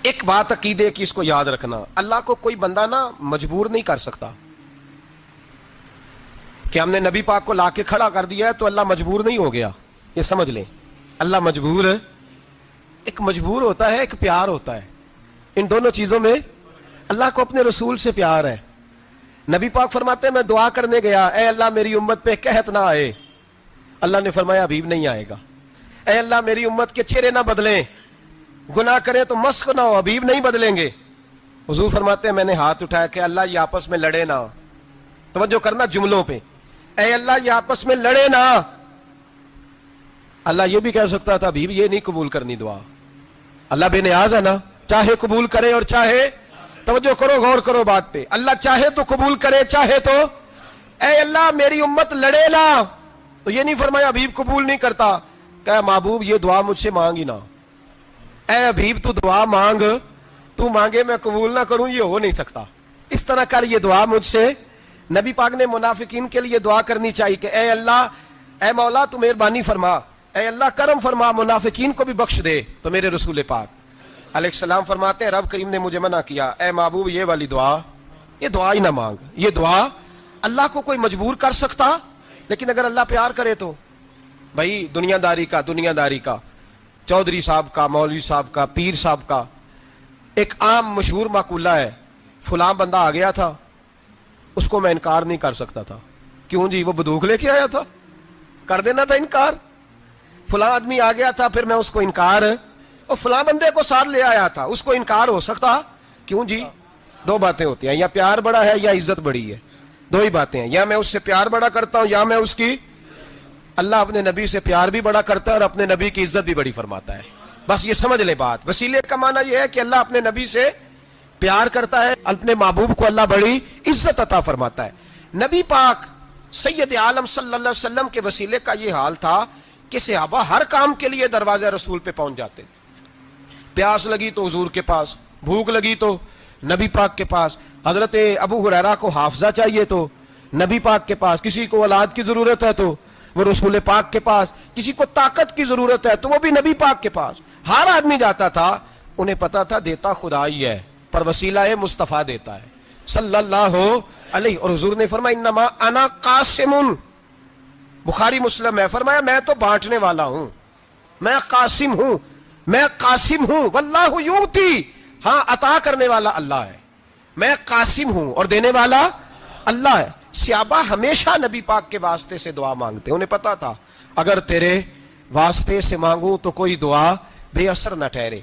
ایک بات عقیدے کی اس کو یاد رکھنا، اللہ کو کوئی بندہ نا مجبور نہیں کر سکتا کہ ہم نے نبی پاک کو لا کے کھڑا کر دیا ہے تو اللہ مجبور نہیں ہو گیا. یہ سمجھ لیں، اللہ مجبور ہے. ایک مجبور ہوتا ہے، ایک پیار ہوتا ہے. ان دونوں چیزوں میں اللہ کو اپنے رسول سے پیار ہے. نبی پاک فرماتے ہیں میں دعا کرنے گیا، اے اللہ میری امت پہ قحط نہ آئے. اللہ نے فرمایا حبیب نہیں آئے گا. اے اللہ میری امت کے چہرے نہ بدلیں، گناہ کریں تو مسخ نہ ہو، حبیب نہیں بدلیں گے. حضور فرماتے ہیں میں نے ہاتھ اٹھایا کہ اللہ یہ آپس میں لڑے نہ. توجہ کرنا جملوں پہ، اے اللہ یہ آپس میں لڑے نہ. اللہ یہ بھی کہہ سکتا تھا حبیب یہ نہیں قبول کرنی دعا. اللہ بے نیاز ہے نا، چاہے قبول کرے اور چاہے، توجہ کرو غور کرو بات پہ، اللہ چاہے تو قبول کرے چاہے تو، اے اللہ میری امت لڑے نہ. تو یہ نہیں فرمایا حبیب قبول نہیں کرتا، کہ محبوب یہ دعا مجھ سے مانگی نہ. اے حبیب تو دعا مانگ، تو مانگے میں قبول نہ کروں، یہ ہو نہیں سکتا. اس طرح کر یہ دعا مجھ سے. نبی پاک نے منافقین کے لیے دعا کرنی چاہیے کہ اے اللہ، اے مولا تو مہربانی فرما، اے اللہ کرم فرما، منافقین کو بھی بخش دے. تو میرے رسول پاک علیہ السلام فرماتے ہیں رب کریم نے مجھے منع کیا، اے محبوب یہ والی دعا، یہ دعا ہی نہ مانگ. یہ دعا اللہ کو کوئی مجبور کر سکتا، لیکن اگر اللہ پیار کرے تو. بھائی دنیا داری کا چودھری صاحب کا، مولوی صاحب کا، پیر صاحب کا ایک عام مشہور مقولہ ہے، فلاں بندہ آ گیا تھا اس کو میں انکار نہیں کر سکتا تھا. کیوں جی؟ وہ بندوق لے کے آیا تھا، کر دینا تھا انکار. فلاں آدمی آ گیا تھا پھر میں اس کو انکار، اور فلاں بندے کو ساتھ لے آیا تھا اس کو انکار ہو سکتا؟ کیوں جی؟ دو باتیں ہوتی ہیں، یا پیار بڑا ہے یا عزت بڑی ہے. دو ہی باتیں ہیں، یا میں اس سے پیار بڑا کرتا ہوں یا میں اس کی. اللہ اپنے نبی سے پیار بھی بڑا کرتا ہے اور اپنے نبی کی عزت بھی بڑی فرماتا ہے. بس یہ سمجھ لے بات. وسیلے کا معنی یہ ہے کہ اللہ اپنے نبی سے پیار کرتا ہے، اپنے محبوب کو اللہ بڑی عزت عطا فرماتا ہے. نبی پاک سید عالم صلی اللہ علیہ وسلم کے وسیلے کا یہ حال تھا کہ صحابہ ہر کام کے لیے دروازہ رسول پہ پہنچ جاتے. پیاس لگی تو حضور کے پاس، بھوک لگی تو نبی پاک کے پاس، حضرت ابو ہریرہ کو حافظہ چاہیے تو نبی پاک کے پاس، کسی کو اولاد کی ضرورت ہے تو وہ رسول پاک کے پاس، کسی کو طاقت کی ضرورت ہے تو وہ بھی نبی پاک کے پاس. ہر آدمی جاتا تھا، انہیں پتا تھا دیتا خدا ہی ہے پر وسیلہ مصطفیٰ دیتا ہے صلی اللہ علیہ. اور حضور نے فرمایا انما انا قاسم، بخاری مسلم ہے، فرمایا میں تو بانٹنے والا ہوں، میں قاسم ہوں، میں قاسم ہوں. واللہ یؤتی، ہاں عطا کرنے والا اللہ ہے. میں قاسم ہوں اور دینے والا اللہ ہے. صحابہ ہمیشہ نبی پاک کے واسطے سے دعا مانگتے. انہیں پتا تھا اگر تیرے واسطے سے مانگوں تو کوئی دعا بے اثر نہ ٹھہرے.